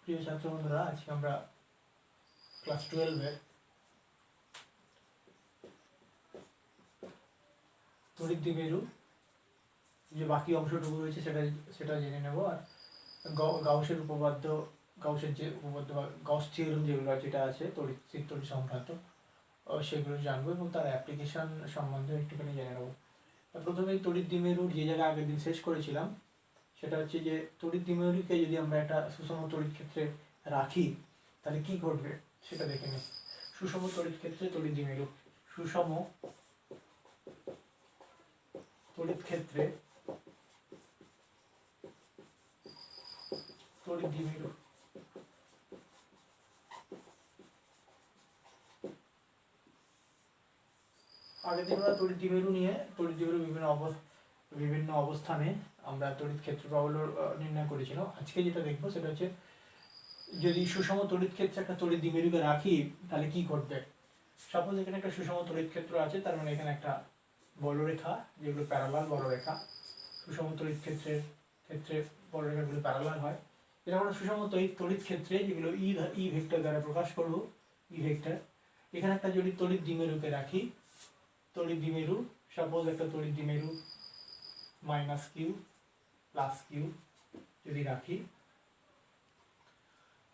প্রিয় ছাত্র বন্ধুরা, আজকে আমরা ক্লাস 12-এর তড়িৎ দ্বিমেরু যে বাকি অংশটুকু রয়েছে সেটা জেনে নেব। আর গাউসের উপপাদ্য, গাউসের যে উপপাদ্য বা গাউস থিওরেম যেগুলো যেটা আছে তড়িৎ সংক্রান্ত, সেগুলো জানবো এবং তার অ্যাপ্লিকেশন সম্বন্ধে একটুখানি জেনে নেব। প্রথমে তড়িৎ দ্বিমেরুর যে জায়গায় আগের দিন শেষ করেছিলাম সেটা হচ্ছে যে তড়িৎ দ্বিমেরুকে যদি আমরা একটা সুষম তড়িৎ ক্ষেত্রে রাখি তাহলে কি ঘটবে সেটা দেখে নিই। সুষম তড়িৎ ক্ষেত্রে তড়িৎ দ্বিমেরু, সুষম তড়িৎ ক্ষেত্রে তড়িৎ দ্বিমেরু। আগের দিন আমরা তড়িৎ দ্বিমেরু নিয়ে তড়িৎ দ্বিমেরু বিভিন্ন অবস্থানে আমরা তড়িৎ ক্ষেত্র প্রবল নির্ণয় করেছিলাম। আজকে যেটা দেখবো সেটা হচ্ছে যদি সুষম তড়িৎ ক্ষেত্রে একটা তড়িৎ দ্বিমেরুকে রাখি তাহলে কি ঘটবে। সাপোজ এখানে একটা সুষম তড়িৎ ক্ষেত্র আছে, তার মানে এখানে একটা বলরেখা, যেগুলো প্যারালাল বলরেখা, সুষম তড়িৎ ক্ষেত্রে বলরেখাগুলো প্যারালাল হয়। এটা আমরা সুষম তড়িৎ ক্ষেত্রে যেগুলো ই ভেক্টর দ্বারা প্রকাশ করব, ই ভেক্টর। এখানে একটা যদি তড়িৎ দ্বিমেরুকে রাখি, তড়িৎ দ্বিমেরু, সাপোজ একটা তড়িৎ দ্বিমেরু মাইনাস কিউ প্লাস কিউ যদি রাখি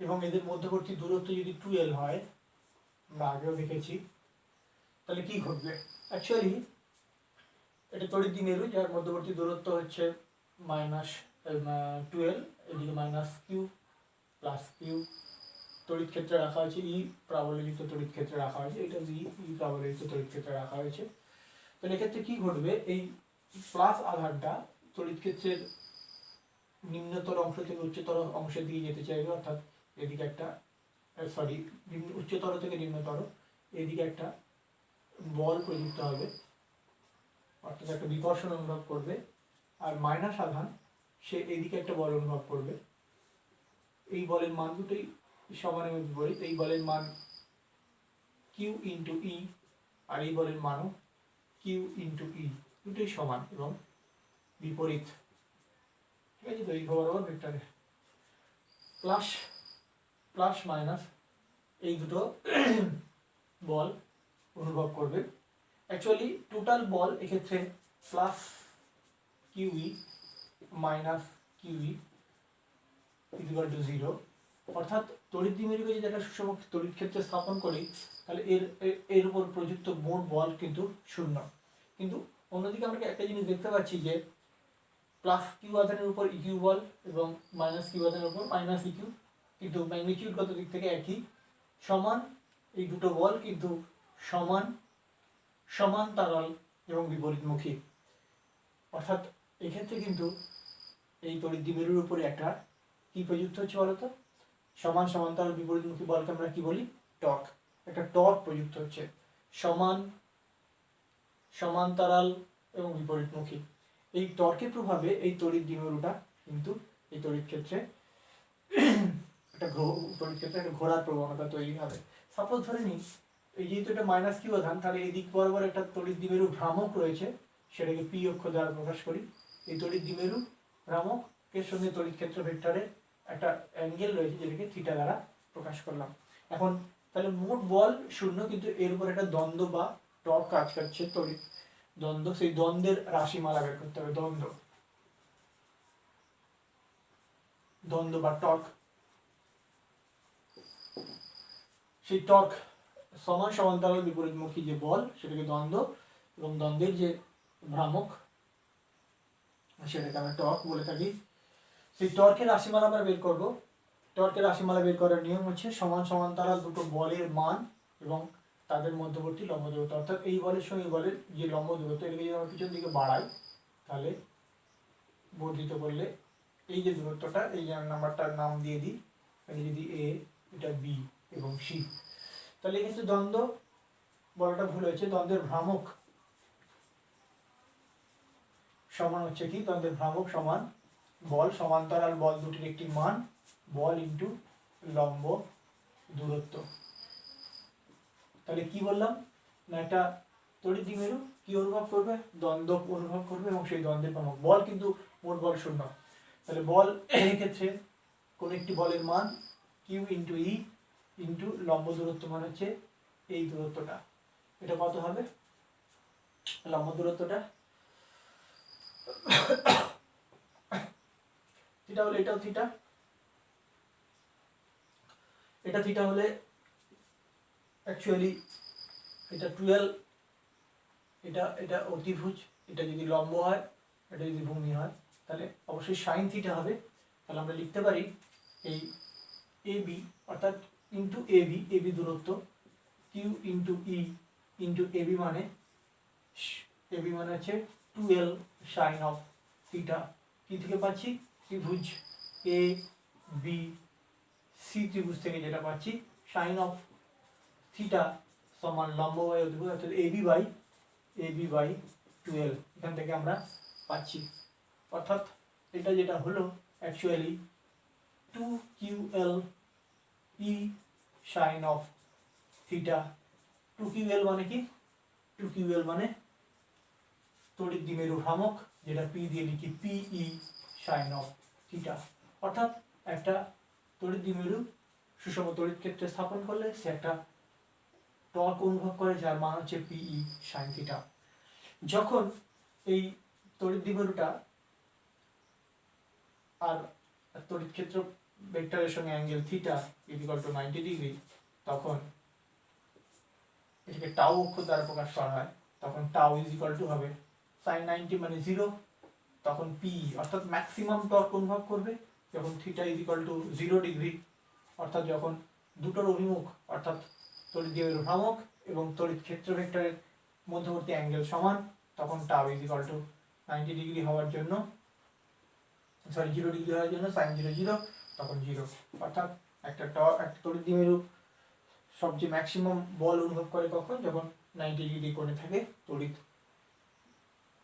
এবং এদের মধ্যবর্তী দূরত্ব যদি 2l হয়, আমরা আগেও দেখেছি, তাহলে কি ঘটবে। অ্যাকচুয়ালি এটা তড়িৎ দ্বিমেরু যার মধ্যবর্তী দূরত্ব হচ্ছে -12, এদিকে মাইনাস কিউ প্লাস কিউ। তড়িৎ ক্ষেত্রে রাখা হয়েছে ই প্রাবল্যযুক্ত তড়িৎ ক্ষেত্রে রাখা হয়েছে, এটা ই প্রাবল্যযুক্ত তড়িৎ ক্ষেত্রে রাখা হয়েছে। তাহলে এক্ষেত্রে কি ঘটবে, এই প্লাস আধানটা তড়িৎ ক্ষেত্রের নিম্নতর অংশ থেকে উচ্চতর অংশের দিকে যেতে চাইবে, অর্থাৎ এদিকে একটা উচ্চতর থেকে নিম্নতর এদিকে একটা বল প্রযুক্ত হবে, অর্থাৎ একটা বিকর্ষণ অনুভব করবে। আর মাইনাস আধান সে এদিকে একটা বল অনুভব করবে। এই বলের মান দুটোই সমান এবং বিপরীত। এই বলের মান কিউ ইন্টু ই আর এই বলের মানও কিউ ইন্টু ই, দুটোই সমান এবং বিপরীত। ঠিক আছে, তো এই বরাবর ভেক্টরে প্লাস মাইনাস এই দুটো বল অনুভব করবে। অ্যাকচুয়ালি টোটাল বল এক্ষেত্রে plus kiwi minus kiwi equal to 0, অর্থাৎ তড়িৎ দ্বিমেরুকে যদি একটা সুষম তড়িৎ ক্ষেত্রে স্থাপন করি তাহলে এর উপর প্রযুক্ত মোট বল কিন্তু 0। কিন্তু অন্যদিকে আমরা একটা জিনিস দেখতে পাচ্ছি যে প্লাস কিউ আধানের উপর ইকিউ বল এবং মাইনাস কিউ আধানের উপর মাইনাস ইকিউ, কিন্তু ম্যাগনিটিউডগত দিক থেকে একই, সমান। এই দুটো বল কিন্তু সমান্তরাল এবং বিপরীতমুখী, অর্থাৎ এক্ষেত্রে কিন্তু এই তড়িৎ দ্বিমেরুর উপরে একটা কি প্রযুক্ত হচ্ছে বলতো, সমান্তরাল বিপরীতমুখী বলকে আমরা কি বলি, টর্ক। একটা টর্ক প্রযুক্ত হচ্ছে, সমান্তরাল এবং বিপরীতমুখী। এই টর্কের প্রভাবে এই তড়িৎ দ্বিমেরুটা কিন্তু এই তড়িৎ ক্ষেত্রে একটা ঘোরার প্রবণতা তৈরি হবে। সাপোজ ধরে নিই এই যেহেতু এটা মাইনাস কিউ আধান, তাহলে এই দিক বরাবর একটা তড়িৎ দ্বিমেরু ভ্রামক রয়েছে, সেটাকে পি অক্ষ দ্বারা প্রকাশ করি। এই তড়িৎ দ্বিমেরু ভ্রামকের সঙ্গে তড়িৎ ক্ষেত্র ভেক্টরের একটা অ্যাঙ্গেল রয়েছে, যেটাকে থিটা দ্বারা প্রকাশ করলাম। এখন তাহলে মোট বল 0, কিন্তু এর উপর একটা দ্বন্দ্ব বা টর্ক কাজ করছে, তড়িৎ দ্বন্দ্ব। সেই দ্বন্দ্বের রাশিমালা বের করতে হবে, দ্বন্দ্ব বা টর্ক। সেই টর্ক সমান্তরাল বিপরীতমুখী যে বল সেটাকে দ্বন্দ্ব, এবং দ্বন্দ্বের যে ভ্রামক সেটাকে আমরা টর্ক বলে থাকি। সেই টর্কের রাশিমালা আমরা বের করব। টর্কের রাশিমালা বের করার নিয়ম হচ্ছে সমান্তরাল দুটো বলের মান এবং তাদের মধ্যবর্তী লম্ব দূরত্ব, অর্থাৎ এই বলের সঙ্গে বলের যে লম্ব দূরত্ব, এটাকে যদি আমরা পিছন দিকে বাড়াই তাহলে বর্ধিত করলে এই যে দূরত্বটা, এই নাম্বারটার নাম দিয়ে দিই, যদি এ, এটা বি এবং সি, তাহলে এক্ষেত্রে দ্বন্দ্ব বলাটা ভুল হয়েছে। দ্বন্দ্বের ভ্রামক সমান হচ্ছে কি, দ্বন্দ্বের ভ্রামক সমান বল, সমান্তরাল বল দুটির একটি মান, বল ইন্টু লম্ব দূরত্ব। তাহলে কি বললাম না, একটা তড়িৎ দ্বিমেরু কি অনুভব করবে, দ্বন্দ্ব অনুভব করবে, এবং সেই দ্বন্দ্বের ভ্রামক বল কিন্তু মোট বল 0। তাহলে বল এক্ষেত্রে কোন একটি বলের মান কিউ ইন্টু ই ইন্টু লম্ব দূরত্ব মানে হচ্ছে এই দূরত্বটা, এটা কত হবে লম্ব দূরত্বটা, থিটা হলে এটাও থিটা, এটা থিটা হলে অ্যাকচুয়ালি এটা 12, এটা এটা অতিভুজ, এটা যদি লম্ব হয়, এটা যদি ভূমি হয়, তাহলে অবশ্যই সাইন থিটা হবে। তাহলে আমরা লিখতে পারি এই এ বি অর্থাৎ ইন্টু এ বি দূরত্ব Q into E into A B মানে হচ্ছে 12 সাইন অফ থিটা। কি থেকে পাচ্ছি ত্রিভুজ এ বি সি ত্রিভুজ থেকে যেটা পাচ্ছি সাইন অফ থিটা সমান লম্ব বাই অতিভুজ অর্থাৎ এ বি বাই 12 এখান থেকে আমরা পাচ্ছি। অর্থাৎ এটা যেটা হলো অ্যাকচুয়ালি 2QL ই সাইন অফ থিটা। 2QL মানে কি, 2QL মানে তড়িৎ দ্বিমেরু ভ্রামক, যেটা পি দিয়ে লিখি পিই সাইন অফ থিটা। অর্থাৎ একটা তড়িৎ দ্বিমেরু সুষম তড়িৎ ক্ষেত্রে স্থাপন করলে সে একটা টর্ক অনুভব করে যার মান হচ্ছে পিই সাইন থিটা। যখন এই তড়িৎ দ্বিমেরুটা আর তড়িৎ ক্ষেত্র ভেক্টরের সঙ্গে angle theta equal to 90 degree, তখন এটাকে টাউ অক্ষর দ্বারা প্রকাশ করা হয়, তখন টাউ ইজ ইকুয়াল টু হবে সাইন 90 মানে 0, তখন পি অর্থাৎ ম্যাক্সিমাম টর্ক অনুভব করবে যখন theta is equal to 0 degree, অর্থাৎ যখন দুটোর অভিমুখ অর্থাৎ তড়িৎ দ্বিমেরু ভ্রামক এবং তড়িৎ ক্ষেত্র ভেক্টরের মধ্যবর্তী অ্যাঙ্গেল সমান, তখন tau is equal two 90 degree হওয়ার জন্য 0 ডিগ্রি হওয়ার জন্য সাইন 0 0, তখন 0। অর্থাৎ একটা তড়িৎ দ্বিমেরু সবচেয়ে ম্যাক্সিমাম বল অনুভব করে কখন, যখন 90 ডিগ্রি কোণে থাকে তড়িৎ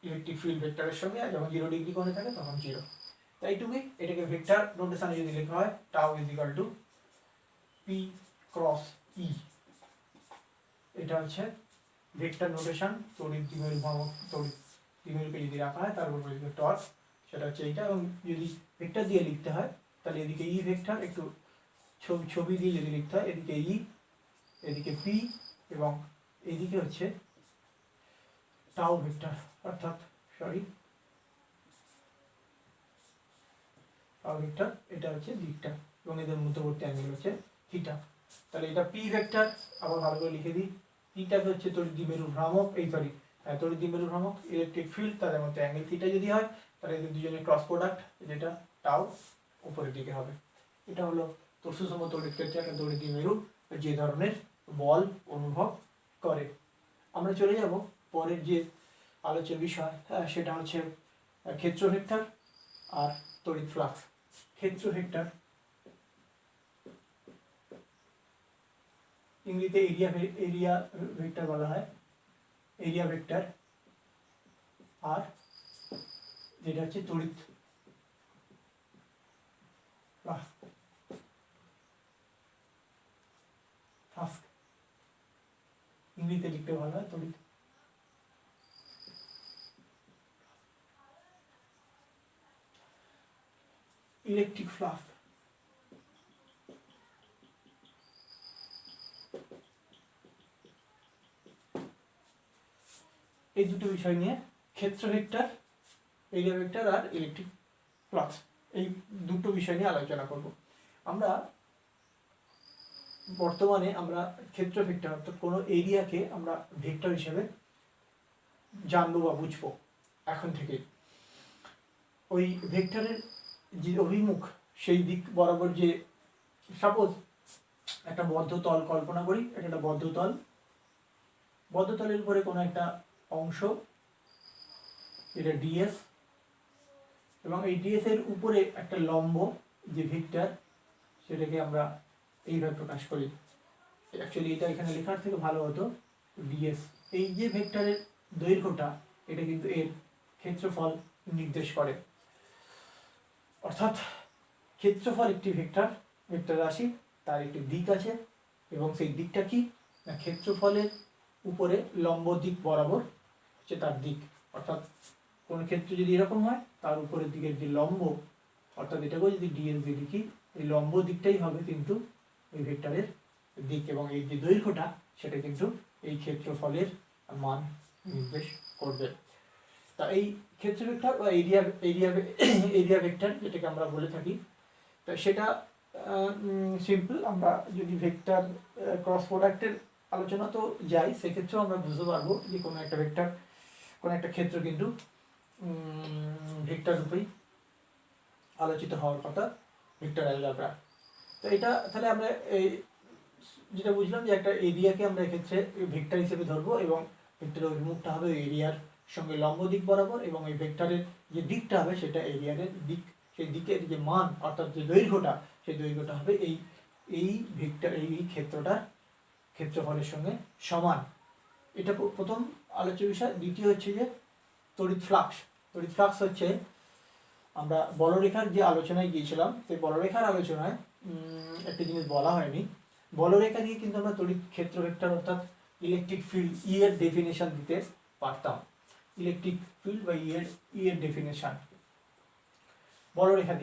ইলেকট্রিক ফিল্ড ভেক্টরের সঙ্গে, আর যখন 0 ডিগ্রি কোণে থাকে তখন 0। তাই এইটুকুই। এটাকে ভেক্টর নোটেশনে যদি লেখা হয় tau is equal to P cross E, এটা হচ্ছে ভেক্টর নোটেশন তড়িৎ দ্বিমেরু ভ্রামক, তড়িৎ দ্বিমেরুকে যদি রাখা হয় তার উপর টর্ক, সেটা হচ্ছে এইটা। এবং যদি ভেক্টর দিয়ে লিখতে হয় তাহলে এদিকে ই ভেক্টর, একটু ছবি দিয়ে যদি লিখতে হয় এদিকে ই, এদিকে পি, এবং এদিকে হচ্ছে টাউ ভেক্টর, অর্থাৎ টাউ ভেক্টর, এটা হচ্ছে দিকটা, এবং এদের মধ্যবর্তী অ্যাঙ্গেল হচ্ছে থিটা। তাহলে এটা পি ভেক্টর, আবার ভালো করে লিখে দিই, পিটাকে হচ্ছে তড়িৎ দ্বিমেরু ভ্রামক, তড়িৎ দ্বিমেরু ভ্রামক ইলেকট্রিক ফিল্ড, তাদের মধ্যে অ্যাঙ্গেল থিটা যদি হয় তাহলে এদের দুজনের ক্রস প্রোডাক্ট যেটা টাউ উপরের দিকে হবে। এটা হলো তোর সুষম তড়িৎ ক্ষেত্রে একটা তড়িৎ দ্বিমেরু যে ধরনের বল অনুভব করে। আমরা চলে যাব পরের যে আলোচ্য বিষয়, সেটা হচ্ছে ক্ষেত্র ভেক্টর আর তড়িৎ ফ্লাক্স। ক্ষেত্র ভেক্টর ইংরেজিতে এরিয়া ভেক্টর বলা হয়, এরিয়া ভেক্টর, আর যেটা হচ্ছে তড়িৎ ফ্লাক্স, ইংরেজিতে লিখতে ভালো হয় তড়িৎ ইলেকট্রিক ফ্লাক্স। এই দুটো বিষয় নিয়ে ক্ষেত্র ভেক্টর, এরিয়া ভেক্টর আর ইলেকট্রিক ফ্লাক্স, এই দুটো বিষয় নিয়ে আলোচনা করব। আমরা বর্তমানে ক্ষেত্র ভেক্টর অর্থাৎ কোনো এরিয়াকে আমরা ভেক্টর হিসেবে জানবো বা বুঝবো এখন থেকে। ওই ভেক্টরের যে অভিমুখ সেই দিক বরাবর, যে সাপোজ একটা বদ্ধ তল কল্পনা করি, এটা একটা বদ্ধ তল, বদ্ধতলের উপরে কোনো একটা অংশ, এটা ডিএস, এবং এই ডিএস এর উপরে একটা লম্ব যে ভেক্টর, সেটাকে আমরা এইভাবে প্রকাশ করি। অ্যাকচুয়ালি এটা এখানে লেখার থেকে ভালো হতো ডিএস। এই যে ভেক্টরের দৈর্ঘ্যটা, এটা কিন্তু এর ক্ষেত্রফল নির্দেশ করে। অর্থাৎ ক্ষেত্রফল একটি ভেক্টর রাশি, তার একটি দিক আছে, এবং সেই দিকটা কি না, ক্ষেত্রফলের উপরে লম্ব দিক বরাবর হচ্ছে তার দিক। অর্থাৎ কোনো ক্ষেত্র যদি এরকম হয়, তার উপরের দিকের যে লম্ব, অর্থাৎ এটাকেও যদি ডিএস দিয়ে লিখি, এই লম্ব দিকটাই হবে কিন্তু ওই ভেক্টরের দিক, এবং এই যে দৈর্ঘ্যটা সেটা কিন্তু এই ক্ষেত্রফলের মান নির্দেশ করবে। তা এই ক্ষেত্র ভেক্টর বা এরিয়া ভেক্টর যেটাকে আমরা বলে থাকি, তো সেটা সিম্পল। আমরা যদি ভেক্টর ক্রস প্রোডাক্টের আলোচনা তো যাই, সেক্ষেত্রেও আমরা বুঝতে পারবো যে কোনো একটা ভেক্টর, কোনো একটা ক্ষেত্র কিন্তু ভেক্টর রূপেই আলোচিত হওয়ার কথা, ভেক্টর অ্যালজেব্রা। তো এটা তাহলে আমরা এই যেটা বুঝলাম যে একটা এরিয়াকে আমরা এক্ষেত্রে ভেক্টর হিসেবে ধরবো, এবং ভেক্টরের অভিমুখটা হবে এরিয়ার সঙ্গে লম্ব দিক বরাবর, এবং এই ভেক্টরের যে দিকটা হবে সেটা এরিয়ারের দিক, সেই দিকের যে মান অর্থাৎ যে দৈর্ঘ্যটা, সেই দৈর্ঘ্যটা হবে এই ভেক্টর এই ক্ষেত্রটার ক্ষেত্রফলের সঙ্গে সমান। এটা প্রথম আলোচ্য বিষয়। দ্বিতীয় হচ্ছে যে তড়িৎ ফ্লাক্স। তড়িৎ ফ্লাক্স হচ্ছে, আমরা বলরেখার যে আলোচনায় গিয়েছিলাম, সেই বলরেখার আলোচনায় একটা জিনিস বলা হয়নি, বলরেখা দিয়ে কিন্তু আমরা তড়িৎ ক্ষেত্র ভেক্টর অর্থাৎ ইলেকট্রিক ফিল্ড ই এর ডেফিনেশন দিতে পারতাম। ইলেকট্রিক ফিল্ড বা ই এর ডেফিনেশন বলরেখা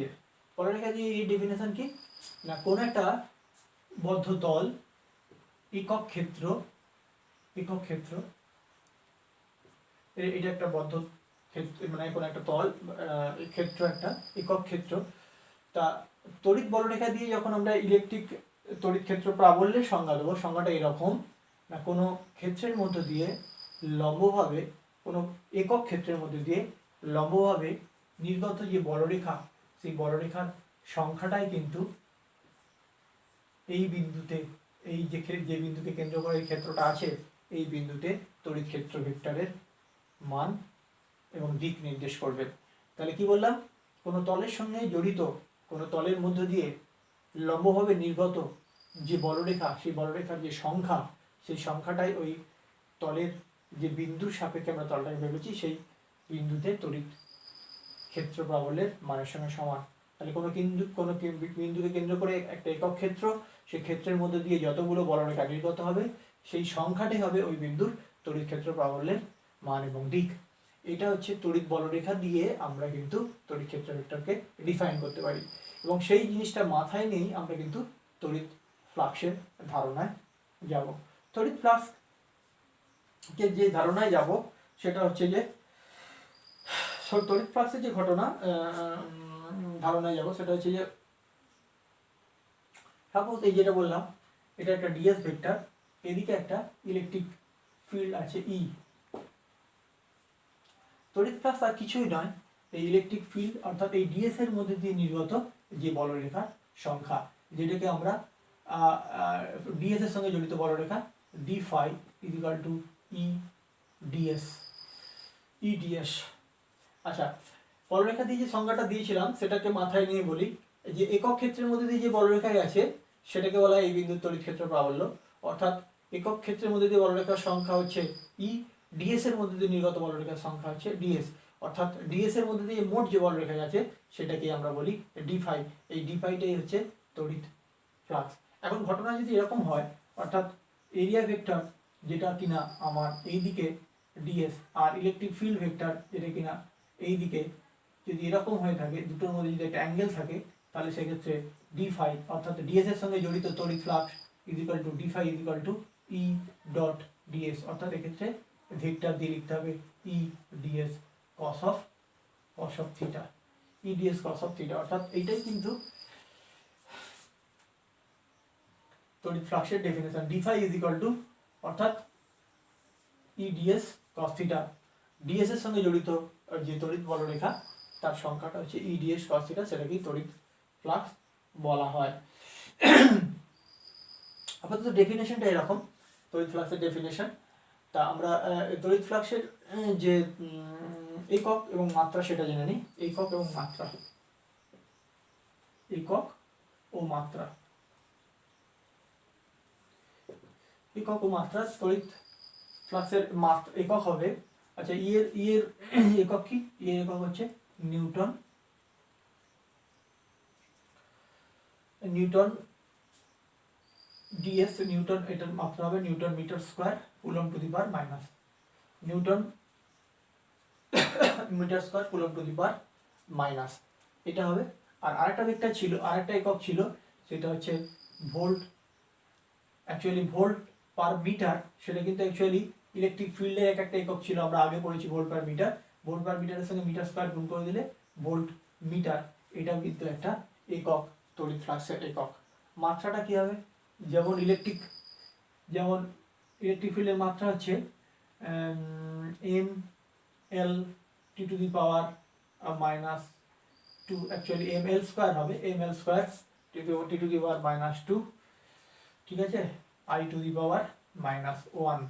দিয়ে এই ডেফিনেশন কি না, কোন একটা বদ্ধ তল একক ক্ষেত্র এটা একটা বদ্ধ ক্ষেত্র, মানে কোনো একটা তল ক্ষেত্র, একটা একক ক্ষেত্র। তা তড়িৎ বলরেখা দিয়ে যখন আমরা ইলেকট্রিক তড়িৎ ক্ষেত্র প্রাবল্যের সংজ্ঞা দেবো, সংজ্ঞাটা এরকম না, কোনো ক্ষেত্রের মধ্য দিয়ে লম্বভাবে, কোনো একক ক্ষেত্রের মধ্যে দিয়ে লম্বভাবে নির্গত যে বলরেখা, সেই বলরেখার সংখ্যাটাই কিন্তু এই বিন্দুতে, এই যে বিন্দুকে কেন্দ্র করে এই ক্ষেত্রটা আছে, এই বিন্দুতে তড়িৎ ক্ষেত্র ভেক্টরের মান এবং দিক নির্দেশ করবে। তাহলে কি বললাম, কোনো তলের সঙ্গে জড়িত, কোনো তলের মধ্য দিয়ে লম্বভাবে নির্গত যে বলরেখা, সেই বলরেখার যে সংখ্যা, সেই সংখ্যাটাই ওই তলের যে বিন্দুর সাপেক্ষে আমরা তলটাকে ভেবেছি, সেই বিন্দুতে তড়িৎ ক্ষেত্র প্রাবল্যের মানের সঙ্গে সমান। তাহলে কোনো বিন্দুকে কেন্দ্র করে একটা একক ক্ষেত্র, সেই ক্ষেত্রের মধ্যে দিয়ে যতগুলো বলরেখা নির্গত হবে, সেই সংখ্যাটাই হবে ওই বিন্দুর তড়িৎ ক্ষেত্র প্রাবল্যের মান এবং দিক। এটা হচ্ছে তড়িৎ বলরেখা দিয়ে আমরা কিন্তু তড়িৎ ক্ষেত্র ভেক্টরকে ডিফাইন করতে পারি, এবং সেই জিনিসটা মাথায় নিয়েই আমরা কিন্তু তড়িৎ ফ্লাক্সের ধারণায় যাব। তড়িৎ ফ্লাক্সকে যে ধারণায় যাব সেটা হচ্ছে যে, তড়িৎ ফ্লাক্সের যে ঘটনা ধারণায় যাব সেটা হচ্ছে যে, সাপোজ এই যেটা বললাম, এটা একটা ডিএস ভেক্টর, এদিকে একটা ইলেকট্রিক ফিল্ড আছে ই। তড়িৎ ফ্লাক্স আর কিছুই নয়, এই ইলেকট্রিক ফিল্ড অর্থাৎ এই ডিএস এর মধ্যে দিয়ে নির্গত যে বলরেখার সংখ্যা, যেটাকে আমরা ডিএস এর সঙ্গে জড়িত বলরেখা D phi equal to E DS. আচ্ছা, বলরেখা দিয়ে যে সংজ্ঞাটা দিয়েছিলাম সেটাকে মাথায় নিয়ে বলি, যে একক ক্ষেত্রের মধ্যে দিয়ে যে বলরেখায় আছে সেটাকে বলা হয় এই বিন্দুর তড়িৎ ক্ষেত্র প্রাবল্য। অর্থাৎ একক ক্ষেত্রের মধ্যে দিয়ে বলরেখার সংখ্যা হচ্ছে ই, ডিএস এর মধ্যে দিয়ে নির্গত বলরেখার সংখ্যা হচ্ছে ডিএস। অর্থাৎ ডিএস এর মধ্যে দিয়ে মোট যে বলরেখা আছে সেটাকে আমরা বলি ডি ফাই। এই ডি ফাইটাই হচ্ছে তড়িৎ ফ্লাক্স। এখন ঘটনা যদি এরকম হয়, অর্থাৎ এরিয়া ভেক্টর যেটা কিনা আমার এই দিকে ডিএস, আর ইলেকট্রিক ফিল্ড ভেক্টর যেটা কিনা এই দিকে, যদি এরকম হয়ে থাকে, দুটোর মধ্যে যদি একটা অ্যাঙ্গেল থাকে, তাহলে সেক্ষেত্রে ডি ফাই অর্থাৎ ডিএস এর সঙ্গে জড়িত তড়িৎ flux equal to D phi equal to E dot DS. অর্থাৎ এক্ষেত্রে ভেক্টর দিয়ে লিখতে হবে E DS cos of theta, E DS cos of theta. অর্থাৎ এইটাই কিন্তু তড়িৎ ফ্লাক্সের definition. D phi is equal to অর্থাৎ E DS cos theta, DS এর সঙ্গে জড়িত যে তড়িৎ বলরেখা তার সংখ্যাটা হচ্ছে ই ডিএস কস থিটা, সেটাকেই তড়িৎ ফ্লাক্স বলা হয়। আপাতত ডেফিনেশনটা এরকম, তড়িৎ ফ্লাক্সের ডেফিনেশন। তা আমরা তড়িৎ ফ্লাক্সের যে একক এবং মাত্রা সেটা জেনে নিই। একক এবং মাত্রা, একক ও মাত্রা, একক ও মাত্রা তড়িৎ ফ্লাক্সের মাত্রা একক হবে। আচ্ছা, ই এর একক কি? ই এর একক হচ্ছে নিউটন ডিএস। নিউটন, এটার মাত্রা হবে newton metre square coulomb to the power minus, newton metre square coulomb to the power minus, এটা হবে। আর আরেকটা ভেক্টর ছিল, আরেকটা একক ছিল, সেটা হচ্ছে volt actually volt per metre, সেটা কিন্তু অ্যাকচুয়ালি ইলেকট্রিক ফিল্ডের একটা একক ছিল, আমরা আগে পড়েছি volt per metre. Volt per মিটারের সঙ্গে মিটার স্কোয়ার গুণ করে দিলে ভোল্ট মিটার, এটাও কিন্তু একটা একক, তড়িৎ ফ্লাক্সের একক। মাত্রাটা কী হবে, যেমন ইলেকট্রিক ফিল্ডের মাত্রা হচ্ছে M L T to the power -2, actually M L square হবে, M L square T to the power -2, ঠিক আছে, আই টু দি পাওয়ার -1,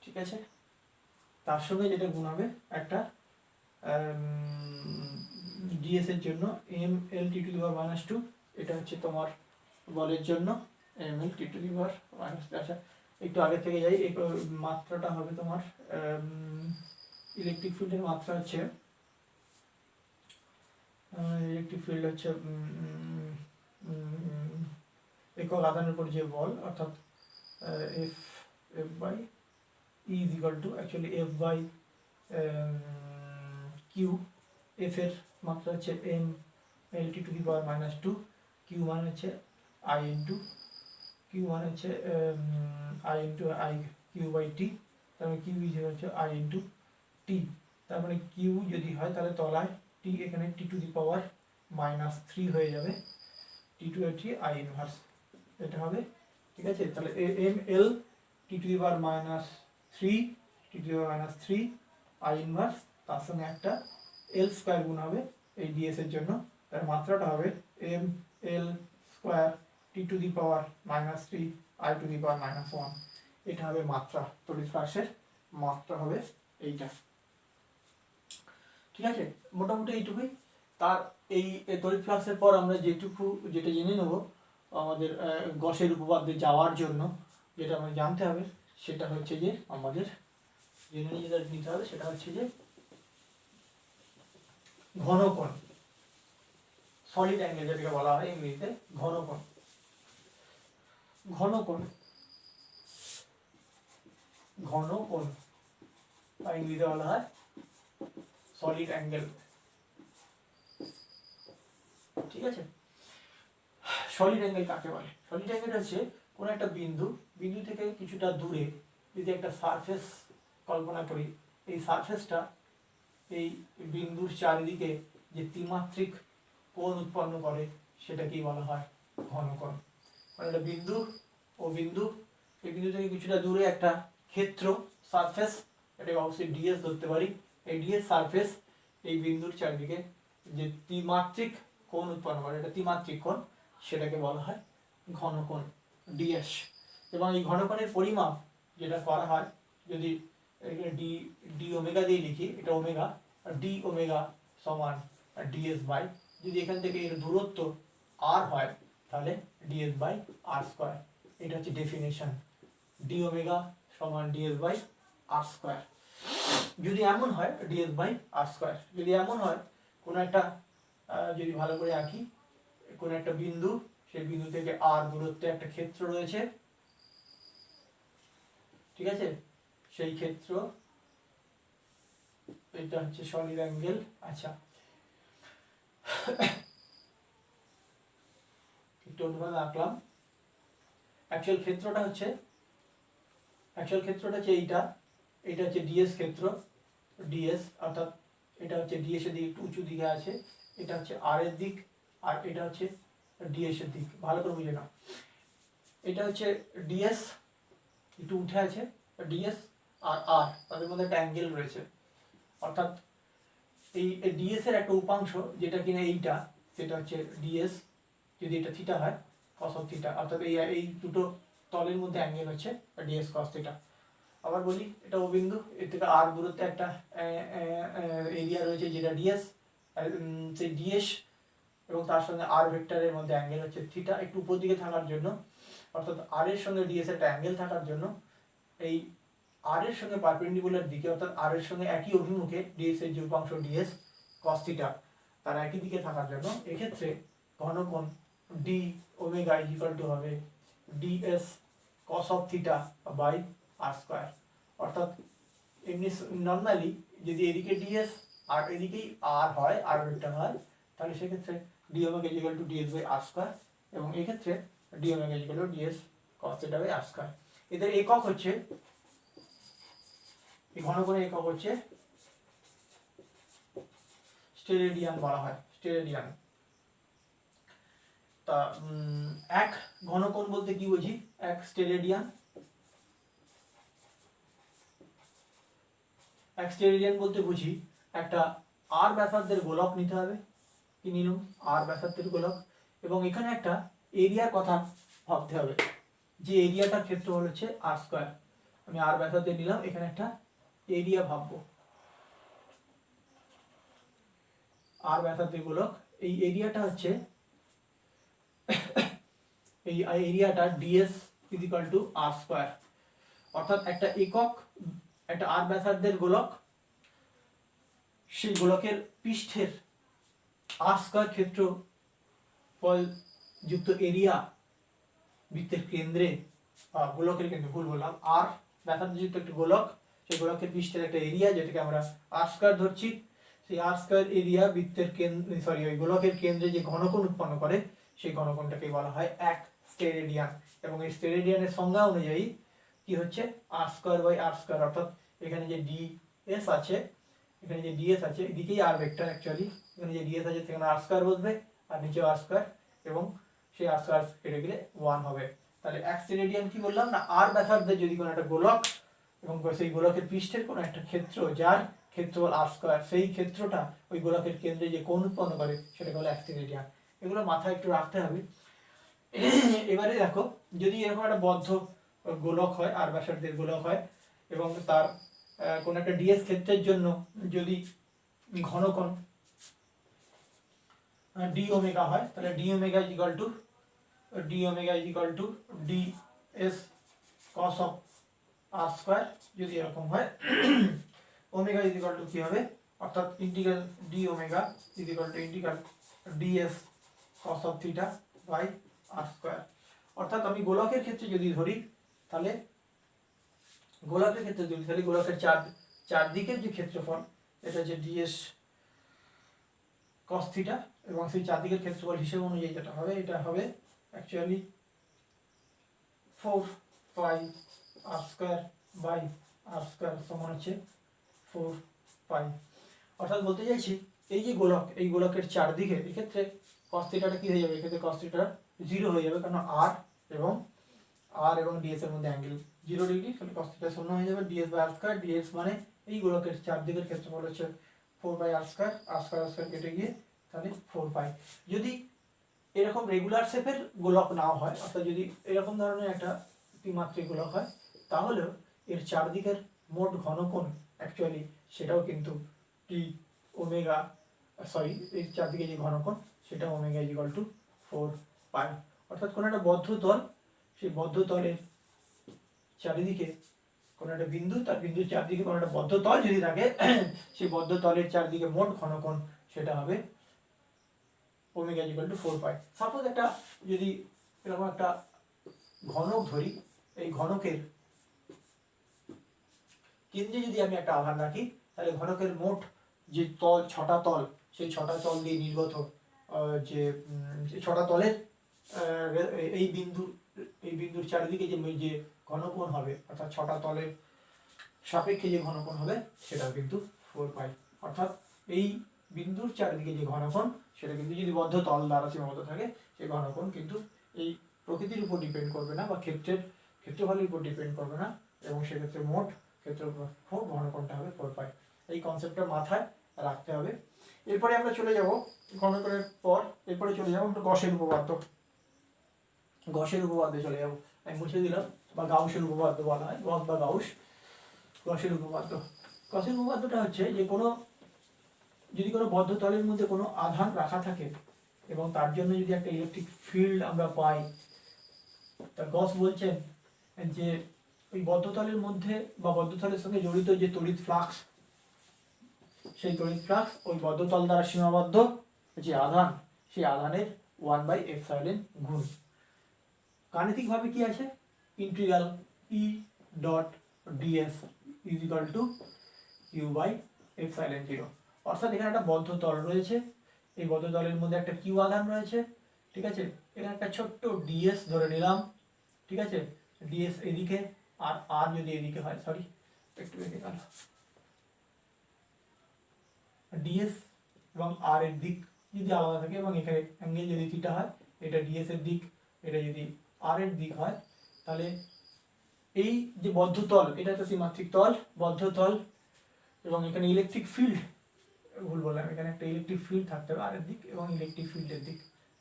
ঠিক আছে। তার সঙ্গে যেটা গুণ হবে একটা ডিএস এর জন্য M L T to the power -2, এটা হচ্ছে তোমার বলের জন্য M L T to the power -2। আচ্ছা, একটু আগে থেকে যাই, এই মাত্রাটা হবে তোমার ইলেকট্রিক ফিল্ডের মাত্রা হচ্ছে একক আধানের উপর যে বল, অর্থাৎ F by E is equal to actually F by Q. F এর মাত্রা হচ্ছে M L T to the power -2, Q মানে হচ্ছে I into I Q by T, তারপরে কিউ ইজ হচ্ছে আই ইন্টু টি। তার মানে কিউ যদি হয় তাহলে তলায় টি, এখানে টি টু দি পাওয়ার -3 হয়ে যাবে, টি টু এটি আই ইনভার্স, এটা হবে, ঠিক আছে। তাহলে M L T to the power -3, T to the power -3 I inverse, তার সঙ্গে একটা এল স্কোয়ার গুণ হবে এই ডিএস এর জন্য, তার মাত্রাটা হবে M L square T to the power -3 I to the power -1, এটা হবে মাত্রা, তড়িৎ ফ্লাক্সের মাত্রা হবে এইটা, ঠিক আছে। মোটামুটি এইটুকুই। তার এই তড়িৎ ফ্লাক্সের পর আমরা যেটা জেনে নেব, আমাদের গসের উপপাদ্যে যাওয়ার জন্য যেটা আমাদের জানতে হবে, সেটা হচ্ছে যে আমাদের জেনে যেটা নিতে হবে, সেটা হচ্ছে যে ঘনকোণ, সলিড অ্যাঙ্গেল যেটাকে বলা হয় ইংরেজিতে ঘনকোণ। বা ইংরেজিতে বলা হয় সলিড অ্যাঙ্গেল, ঠিক আছে। সলিড অ্যাঙ্গেল কাকে বলে? সলিড অ্যাঙ্গেল হচ্ছে কোনো একটা বিন্দু থেকে কিছুটা দূরে যদি একটা সারফেস কল্পনা করি, এই সারফেসটা এই বিন্দুর চারিদিকে যে ত্রিমাত্রিক কোণ উৎপন্ন করে সেটাকেই বলা হয় ঘনকোণ। মানে একটা বিন্দু এই বিন্দু থেকে কিছুটা দূরে একটা ক্ষেত্র সারফেস, এটাকে অবশ্যই ডিএস ধরতে পারি, এই ডিএস সারফেস এই বিন্দুর চারিদিকে যে ত্রিমাত্রিক কোণ উৎপন্ন করে, এটা ত্রিমাত্রিক কোণ, সেটাকে বলা হয় ঘনকোণ ডিএস। এবং এই ঘনকোণের পরিমাপ যেটা করা হয়, যদি ডি ওমেগা দিয়ে লিখি, এটা ওমেগা, ডি ওমেগা সমান ডিএস বাই, যদি এখান থেকে এর দূরত্ব আর হয় তাহলে ডিএস বাই আর স্কোয়ার, এটা হচ্ছে ডেফিনেশন, ডি ওমেগা সমান ডিএস বাই আর স্কোয়ার। যদি এমন হয় ডিএস বাই আর স্কোয়ার, যদি এমন হয় কোনো একটা যদি ভালো করে আঁকি, কোনো একটা বিন্দু, সেই বিন্দু থেকে আর দূরত্বে একটা ক্ষেত্র রয়েছে, ঠিক আছে, সেই ক্ষেত্র, এটা হচ্ছে সলিড অ্যাঙ্গেল। আচ্ছা, একটু অনুপাত আঁকলাম। অ্যাকচুয়াল ক্ষেত্রটা হচ্ছে এইটা হচ্ছে ডিএস ক্ষেত্র, ডিএস, অর্থাৎ এটা হচ্ছে ডিএস এর দিক একটু উঁচু দিকে আছে, এটা হচ্ছে আর এর দিক, আর এটা হচ্ছে ডিএস এর দিক, ভালো করে বুঝে নাও। এটা হচ্ছে ডিএস, একটু উঠে আছে, ডিএস আর আর তাদের মধ্যে একটা অ্যাঙ্গেল রয়েছে, অর্থাৎ এই ডিএস এর একটা উপাংশ যেটা কিনা এইটা, সেটা হচ্ছে ডিএস, যদি এটা থিটা হয় কস অফ থিটা, অর্থাৎ এই দুটো তলের মধ্যে অ্যাঙ্গেল হচ্ছে ডিএস কস থিটা। আবার বলি, এটা ও বিন্দু, এর থেকে আর দূরত্বে একটা এরিয়া রয়েছে যেটা ডিএস, সেই ডিএস এবং তার সঙ্গে আর ভেক্টরের মধ্যে অ্যাঙ্গেল হচ্ছে থিটা, একটু উপর দিকে থাকার জন্য, অর্থাৎ আর এর সঙ্গে ডিএস একটা অ্যাঙ্গেল থাকার জন্য, এই আর এর সঙ্গে পারপেন্ডিকুলার দিকে, অর্থাৎ আর এর সঙ্গে একই অভিমুখে ডিএস এর যে উপাংশ ডিএস কস থিটা, তার একই দিকে থাকার জন্য এক্ষেত্রে ঘনকোণ ডি ওমেগা ইকুয়াল টু হবে ds cos of theta by r square. অর্থাৎ এমনি নর্মালি যদি এদিকে ডিএস আর এদিকেই আর হয়, আর ভেক্টর হয়, তাহলে সেক্ষেত্রে d omega equal to ds by r square, এবং এক্ষেত্রে d omega equal to ds cos theta by r square. এদের একক হচ্ছে, এই ঘনকোণের একক হচ্ছে স্টেরেডিয়ান বলা হয়, স্টেরেডিয়ান। তা এক ঘনকোণ বলতে কি বুঝি? এক স্টেরেডিয়ান, এক স্টেরেডিয়ান বলতে বুঝি একটা r ব্যাসার্ধের গোলক নিতে হবে। কি নিলাম? r ব্যাসার্ধের গোলক, এবং এখানে একটা এরিয়ার কথা ভাবতে হবে, যে এরিয়াটার ক্ষেত্রফল হচ্ছে r স্কয়ার। আমি r ব্যাসার্ধের নিলাম, এখানে একটা এরিয়া ভাববো, r ব্যাসার্ধের গোলক। এই এরিয়াটা হচ্ছে এই এরিয়াটা ds equal to r square. অর্থাৎ একটা একক, একটা r ব্যাসার্ধের গোলক, সেই গোলকের পৃষ্ঠের r স্কয়ার ক্ষেত্রফল যুক্ত এরিয়া বৃত্তের কেন্দ্রে, গোলকের কেন্দ্রে, ভুল বললাম, r ব্যাসার্ধ যুক্ত একটা গোলক, সেই গোলকের পৃষ্ঠের একটা এরিয়া যেটাকে আমরা r স্কয়ার ধরছি, সেই r স্কয়ার এরিয়া বৃত্তের কেন্দ্রে, সরি, ওই গোলকের কেন্দ্রে যে ঘনকোণ উৎপন্ন করে সেই ঘনকোণটাকে বলা হয় এক স্টেরেডিয়ান। এবং এই স্টেরেডিয়ানের সংজ্ঞা অনুযায়ী কি হচ্ছে? r square by r square. অর্থাৎ এখানে যে ds আছে, এখানে যে ds আছে, এদিকেই r ভেক্টর অ্যাকচুয়ালি, এখানে যে ds আছে সেখানে r স্কয়ার বসবে, আর নিচে r স্কয়ার, এবং সেই r স্কয়ার কেটে গেলে 1 হবে। তাহলে এক স্টেরেডিয়ান কি বললাম না, r ব্যাসার্ধের যদি কোনো একটা গোলক এবং সেই গোলকের পৃষ্ঠের কোনো একটা ক্ষেত্র যার ক্ষেত্রফল r স্কয়ার, সেই ক্ষেত্রটা ওই গোলকের কেন্দ্রে যে কোণ উৎপন্ন করে সেটাকে বলে এক স্টেরেডিয়ান। এগুলো মাথায় একটু রাখতে হবে। এবারে দেখো, যদি এরকম একটা বদ্ধ গোলক হয়, r ব্যাসার্ধের গোলক হয়, এবং তার কোন একটা ds ক্ষেত্রের জন্য যদি ঘনকোণ d ওমেগা হয়, তাহলে d omega equal to ds cos of r square. যদি এরকম হয়, ওমেগা ইকুয়াল টু কি হবে? অর্থাৎ integral d omega equal to integral ds cos of theta by r square. অর্থাৎ আমি গোলকের ক্ষেত্রে যদি ধরি, তাহলে গোলকের ক্ষেত্রে যদি ধরি, গোলকের চারদিকের যে ক্ষেত্রফল, এটা হচ্ছে ds cos থিটা, এবং সেই চারদিকের ক্ষেত্রফল হিসেব অনুযায়ী যেটা হবে, এটা হবে actually 4 pi r square by r square সমান হচ্ছে 4 পাই। অর্থাৎ বলতে চাইছি, এই যে গোলক, এই গোলকের চারদিকে এক্ষেত্রে cos থিটাটা কি হয়ে যাবে? এক্ষেত্রে cos থিটা 0 হয়ে যাবে, কারণ r এবং ds এর মধ্যে অ্যাঙ্গেল 0 ডিগ্রি, তাহলে cos থিটা 0 হয়ে যাবে। ds by r square, ds মানে এই গোলকের চারদিকের ক্ষেত্রফল হচ্ছে 4 বাই r স্কয়ার, r স্কয়ার কেটে গিয়ে তাহলে 4 পাই। যদি এরকম রেগুলার শেপের গোলক নাও হয়, অর্থাৎ যদি এরকম ধরনের একটা ত্রিমাত্রিক গোলক হয়, তাহলেও এর চারদিকের মোট ঘনকোণ অ্যাকচুয়ালি সেটাও কিন্তু টি ওমেগা, সরি, এর চারদিকে যে ঘনকোণ সেটা ওমেগা ইকুয়াল টু 4 পাই। অর্থাৎ কোনো একটা বদ্ধ তল, সেই বদ্ধ তলের চারিদিকে কোনো একটা বিন্দু, তার বিন্দুর চারদিকে কোনো একটা বদ্ধ তল যদি থাকে, সেই বদ্ধ তলের চারদিকে মোট ঘনকোণ সেটা হবে ওমেগা ইকুয়াল টু 4 পাই। সাপোজ একটা, যদি এরকম একটা ঘনক ধরি, এই ঘনকের কেন্দ্রে যদি আমি একটা আধান রাখি, তাহলে ঘনকের মোট যে তল, 6টা তল, সেই 6টা তল দিয়ে নির্গত যে 6টা তলের এই বিন্দুর চারিদিকে যে ঘনকোণ হবে, অর্থাৎ 6টা তলের সাপেক্ষে যে ঘনকোণ হবে সেটাও কিন্তু 4 পাই। অর্থাৎ এই বিন্দুর চারিদিকে যে ঘনকোণ সেটা কিন্তু যদি বদ্ধ তল দ্বারা সীমাবদ্ধ থাকে, সেই ঘনকোণ কিন্তু এই প্রকৃতির উপর ডিপেন্ড করবে না, বা ক্ষেত্রফলের উপর ডিপেন্ড করবে না, এবং সেক্ষেত্রে মোট ক্ষেত্রফল ঘনকোণটা হবে 4 পাই। এই কনসেপ্টটা মাথায় রাখতে হবে। এরপরে আমরা চলে যাব ঘনকোণের পর, এরপরে চলে যাব আমরা গসের উপপাদ্য। গসের উপপাদ্যে চলে যাব, আমি মুছে দিলাম, বা গাউসের উপপাদ্য বলা হয়, গস বা গাউস। গসের উপপাদ্য, গসের উপপাদ্যটা হচ্ছে যে যদি কোনো বদ্ধ তলের মধ্যে কোনো আধান রাখা থাকে এবং তার জন্য যদি একটা ইলেকট্রিক ফিল্ড আমরা পাই, তা গস বলছেন যে ওই বদ্ধতলের মধ্যে বা বদ্ধতলের সঙ্গে জড়িত যে তড়িৎ ফ্লাক্স, সেই তড়িৎ ফ্লাক্স ওই বদ্ধতল দ্বারা সীমাবদ্ধ যে আধান, সেই আধানের 1/ε গুণ। গাণিতিকভাবে কি আছে? Integral E dot ds equal to q/ε0। অর্থাৎ এখানে একটা বদ্ধ তল রয়েছে, এই বদ্ধ তলের মধ্যে একটা q আধান রয়েছে, ঠিক আছে, এখানে একটা ছোট্ট ds ধরে নিলাম, ঠিক আছে, ডিএস এদিকে আর আর যদি এদিকে হয়, সরি একটু এদিকে গেল, ডিএস এবং আর এর দিক যদি আলাদা থাকে এবং এখানে অ্যাঙ্গেল যদি থিটা হয়, এটা ডিএস এর দিক, এটা যদি আর এর দিক হয়, তাহলে এই যে বদ্ধ তল, এটা একটা ত্রিমাত্রিক তল, বদ্ধ তল, এবং এখানে ইলেকট্রিক ফিল্ড, ভুল বললাম, এখানে একটা ইলেকট্রিক ফিল্ড থাকতে হবে আর এর দিক, এবং ইলেকট্রিক ফিল্ডের দিক,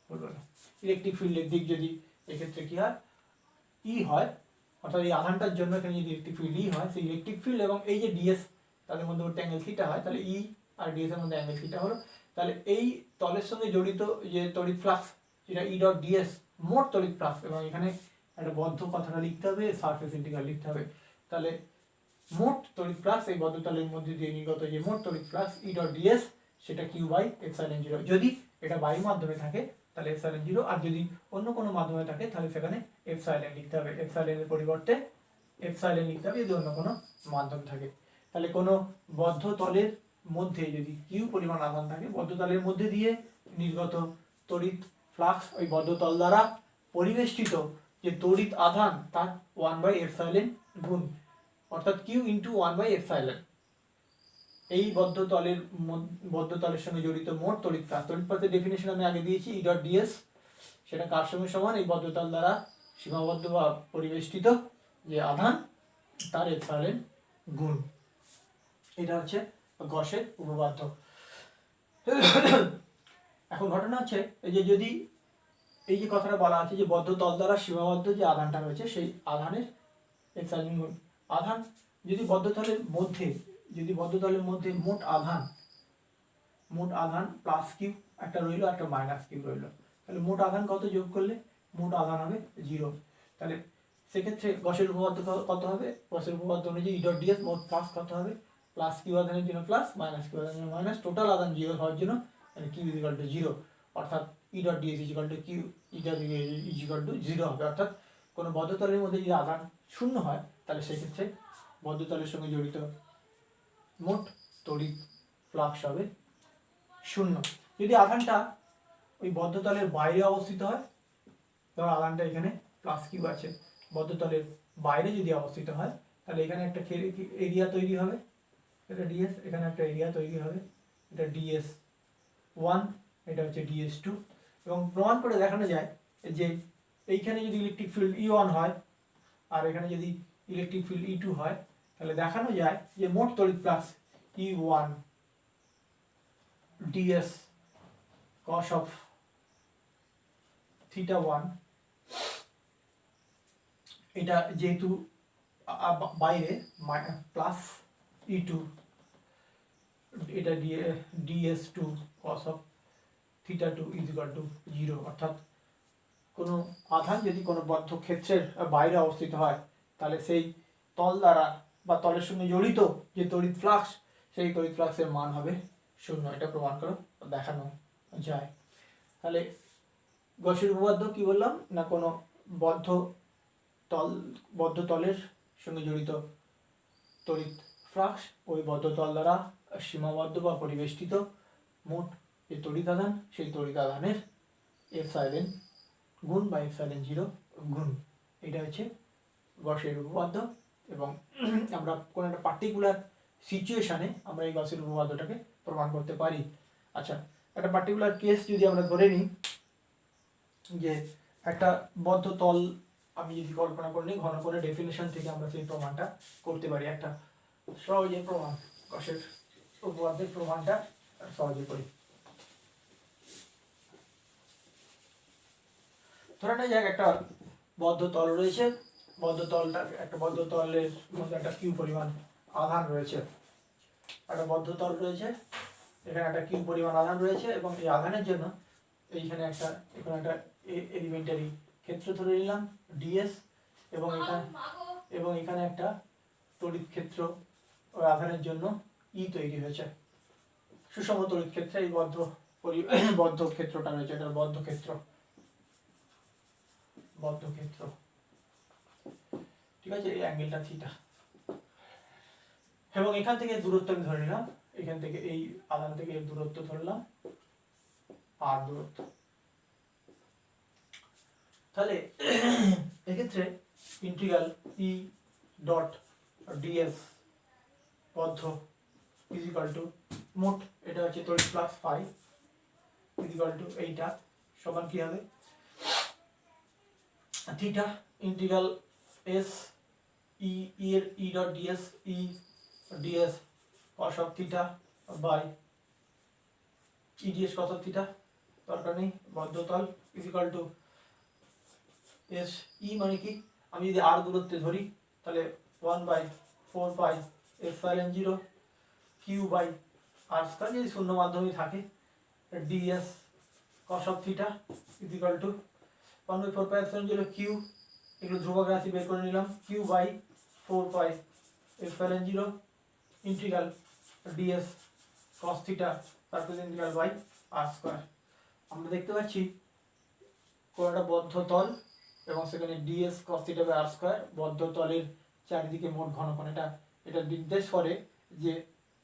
ভুল বললাম, ইলেকট্রিক ফিল্ডের দিক যদি এক্ষেত্রে কি হয়, ই হয়, অর্থাৎ এই আধানটার জন্য এখানে যদি ইলেকট্রিক ফিল্ড ই হয়, সেই ইলেকট্রিক ফিল্ড এবং এই যে ডিএস তাদের মধ্যবর্তী অ্যাঙ্গেল থিটা হয়, তাহলে ই আর ডিএস এর মধ্যে অ্যাঙ্গেল থিটা হলো, তাহলে এই তলের সঙ্গে জড়িত যে তড়িৎ ফ্লাক্স, যেটা ই ডট ডিএস, মোট তড়িৎ ফ্লাক্স, এবং এখানে একটা বদ্ধ কথাটা লিখতে হবে, সারফেস ইন্টিগ্রাল লিখতে হবে, তাহলে মোট তড়িৎ ফ্লাক্স এই বদ্ধ তলের মধ্যে দিয়ে নির্গত যে মোট তড়িৎ ফ্লাক্স ই ডট ডিএস, সেটা কিউ বাই এপসাইলন জিরো। যদি এটা বায়ু মাধ্যমে থাকে তাহলে এপসাইলন জিরো, আর যদি অন্য কোনো মাধ্যমে থাকে তাহলে সেখানে এপসাইলন লিখতে হবে, এপসাইলনের পরিবর্তে এপসাইলন লিখতে হবে যদি অন্য কোনো মাধ্যম থাকে। তাহলে কোনো বদ্ধ তলের মধ্যে যদি কিউ পরিমাণ আধান থাকে, বদ্ধ তলের মধ্যে দিয়ে নির্গত তড়িৎ ফ্লাক্স ওই বদ্ধ তল দ্বারা পরিবেষ্টিত যে তড়িৎ আধান তার 1/এপসাইলন গুণ, অর্থাৎ কিউ ইন্টু 1/এপসাইলন। এই বদ্ধ তলের সঙ্গে জড়িত মোট তড়িৎ ফ্লাক্স, তড়িৎ ফ্লাক্সের ডেফিনেশন আমি আগে দিয়েছি, ই ডট ডিএস, সেটা কার সঙ্গে সমান, এই বদ্ধ তল দ্বারা সীমাবদ্ধ বা পরিবেষ্টিত যে আধান তার এপসাইলন গুণ। এটা হচ্ছে গসের উপপাদ্য। এখন ঘটনা হচ্ছে এই যে যদি এই যে কথাটা বলা আছে যে বদ্ধ তল দ্বারা সীমাবদ্ধ যে আধানটা রয়েছে সেই আধানের এপসাইলন গুণ, আধান যদি বদ্ধ তলের মধ্যে মোট আধান প্লাস কিউ একটা রইলো, একটা মাইনাস কিউ রইলো, তাহলে মোট আধান কত যোগ করলে মোট আধান হবে 0। তাহলে সেক্ষেত্রে গসের উপপাদ্য কত হবে, গসের উপপাদ্য অনুযায়ী ই ডট ডিএস মোট ফ্লাক্স কত হবে, প্লাস কিউ আধানের জন্য প্লাস, মাইনাস কিউ আধানের জন্য মাইনাস, টোটাল আধান 0 হওয়ার জন্য কিউ ইজ ইকুয়াল টু 0, অর্থাৎ E dot ds is equal to q E dot is equal to 0 হবে। অর্থাৎ কোনো বদ্ধ তলের মধ্যে যদি আধান শূন্য হয় তাহলে সেক্ষেত্রে বদ্ধ তলের সঙ্গে জড়িত মোট তড়িৎ ফ্লাক্স হবে 0। যদি আধানটা ওই বদ্ধ তলের বাইরে অবস্থিত হয়, ধর আধানটা এখানে প্লাস কিউ আছে, বদ্ধ তলের বাইরে যদি অবস্থিত হয় তাহলে এখানে একটা এরিয়া তৈরি হবে, এটা ডিএস, এখানে একটা এরিয়া তৈরি হবে, এটা ডিএস 1, এটা হচ্ছে ডিএস 2, এবং প্রমাণ করে দেখানো যায় যে এইখানে যদি ইলেকট্রিক ফিল্ড E1 হয় আর এখানে যদি ইলেকট্রিক ফিল্ড E2 হয়, তাহলে দেখানো যায় যে মোট তড়িৎ flux E1 ds cos of theta 1, এটা যেহেতু বাইরে প্লাস E2, এটা ds2 cos of theta 2 is equal to 0, অর্থাৎ কোনো আধান যদি কোনো বদ্ধ ক্ষেত্রের বাইরে অবস্থিত হয় তাহলে সেই তল দ্বারা বা তলের সঙ্গে জড়িত যে তড়িৎ ফ্লাক্স, সেই তড়িৎ ফ্লাক্সের মান হবে 0। এটা প্রমাণ করে দেখানো যায়। তাহলে গসের উপপাদ্য কি বললাম না, কোনো বদ্ধ তলের সঙ্গে জড়িত তড়িৎ ফ্লাক্স ওই বদ্ধ তল দ্বারা সীমাবদ্ধ বা পরিবেষ্টিত মোট যে তড়িৎ আধান, সেই তড়িৎ আধানের এপসাইলন গুণ বা এপসাইলন 0 গুণ, এটা হচ্ছে গসের উপপাদ্য। এবং আমরা কোনো একটা পার্টিকুলার সিচুয়েশানে আমরা এই গসের উপপাদ্যটাকে প্রমাণ করতে পারি। আচ্ছা, একটা পার্টিকুলার কেস যদি আমরা ধরে নিই যে একটা বদ্ধ তল আমি যদি কল্পনা করে নিই, ঘন করে ডেফিনেশন থেকে আমরা সেই প্রমাণটা করতে পারি। একটা সহজে প্রমাণ, গসের উপপাদ্যের প্রমাণটা সহজে করি। ধরে নেওয়া যাক একটা বদ্ধ তল রয়েছে, বদ্ধ তলের মধ্যে একটা কিউ পরিমাণ আধান রয়েছে, একটা বদ্ধ তল রয়েছে, এখানে একটা কিউ পরিমাণ আধান রয়েছে, এবং এই আধানের জন্য এখানে একটা এলিমেন্টারি ক্ষেত্র ধরে নিলাম ডিএস, এবং এখানে একটা তড়িৎ ক্ষেত্র ওই আধানের জন্য ই তৈরি হয়েছে, সুষম তড়িৎ ক্ষেত্রে এই বদ্ধ ক্ষেত্রটা রয়েছে, এটা বদ্ধ ক্ষেত্র, ঠিক আছে, এই অ্যাঙ্গেলটা থিটা, এবং এখান থেকে দূরত্ব আমি ধরে নিলাম, এখান থেকে এই আধান থেকে এর দূরত্ব ধরলাম আর দূরত্ব। তাহলে এক্ষেত্রে ইন্টিগ্রাল ই ডট ডিএস বদ্ধ ইজিক্যাল টু মোট, এটা হচ্ছে তড়িৎ প্লাস ফাই ইজিক্যাল টু এইটা সমান কি হবে থিটা ইন্টিগ্রাল এস ই এর E dot ds E DS cos of theta by E DS cos of theta দরকার নেই, বদ্ধতল ইজিক্যাল টু এস ই মানে কি, আমি যদি আর দূরত্বে ধরি তাহলে 1/4 epsilon 0 q by r square, যদি শূন্য মাধ্যমে থাকে ds cos of theta equal to 1/4 epsilon 0 q, এগুলো ধ্রুবক রাশি বের করে নিলাম, q by 4 epsilon 0 integral ds cos theta তারপর ইন্টিগ্রাল বাই আর স্কয়ার। আমরা দেখতে পাচ্ছি কোনটা বদ্ধ তল এবং সেখানে ds cos theta by r square, বদ্ধ তলের চারিদিকে মোট ঘনকোণ, এটা নির্দেশ করে যে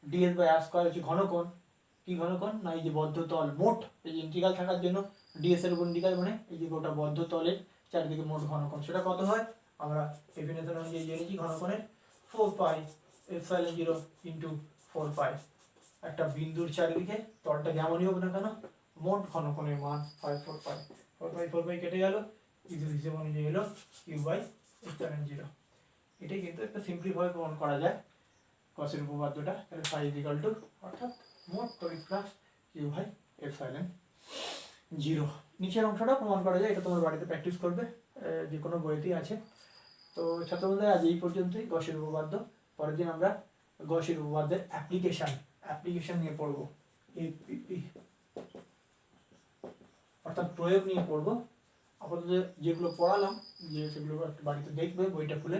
ডিএস বাই আর স্কয়ার হচ্ছে ঘনকোণ। কি ঘনকোণ না এই যে বদ্ধ তল মোট, এই যে ইন্টিগ্রাল থাকার জন্য ডিএস এর উপর ইন্টিগ্রাল মানে এই যে গোটা বদ্ধ তলের চারিদিকে মোট ঘনকোণ, সেটা কত হয় আমরা ডেফিনেশন অনুযায়ী জেনেছি ঘনকোণের 4 এপসাইলন 0 ইন্টু 4 একটা বিন্দুর চারিদিকে তলটা যেমনই হোক না কেন মোট ঘনকোণের মান 4 কেটে গেল, ইজু হিসেব অনুযায়ী এলো কিউ বাই এপসাইলন 0। এটাই কিন্তু একটা সিম্পলিফাই প্রমাণ করা যায় কসের উপপাদ্যটা, তাহলে ফাই ইকুয়াল টু অর্থাৎ মোট তড়িৎ প্লাস কিউ বাই এপসাইলন 0। নিচের অংশটা প্রমাণ করা যায়, এটা তোমার বাড়িতে প্র্যাকটিস করবে, যে কোনো বইতেই আছে। তো ছাত্রবন্ধুরা আজ এই পর্যন্তই গসের উপপাদ্য। পরের দিন আমরা গসের উপপাদ্যের অ্যাপ্লিকেশন নিয়ে পড়বো, অর্থাৎ প্রয়োগ নিয়ে পড়বো। আপাতত যেগুলো পড়ালাম যে সেগুলো বাড়িতে দেখবে বইটা খুলে,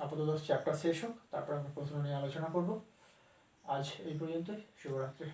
আপাতত চ্যাপ্টার শেষ হোক, তারপর আমরা প্রশ্ন নিয়ে আলোচনা করব। আজ এই পর্যন্তই, শুভরাত্রি।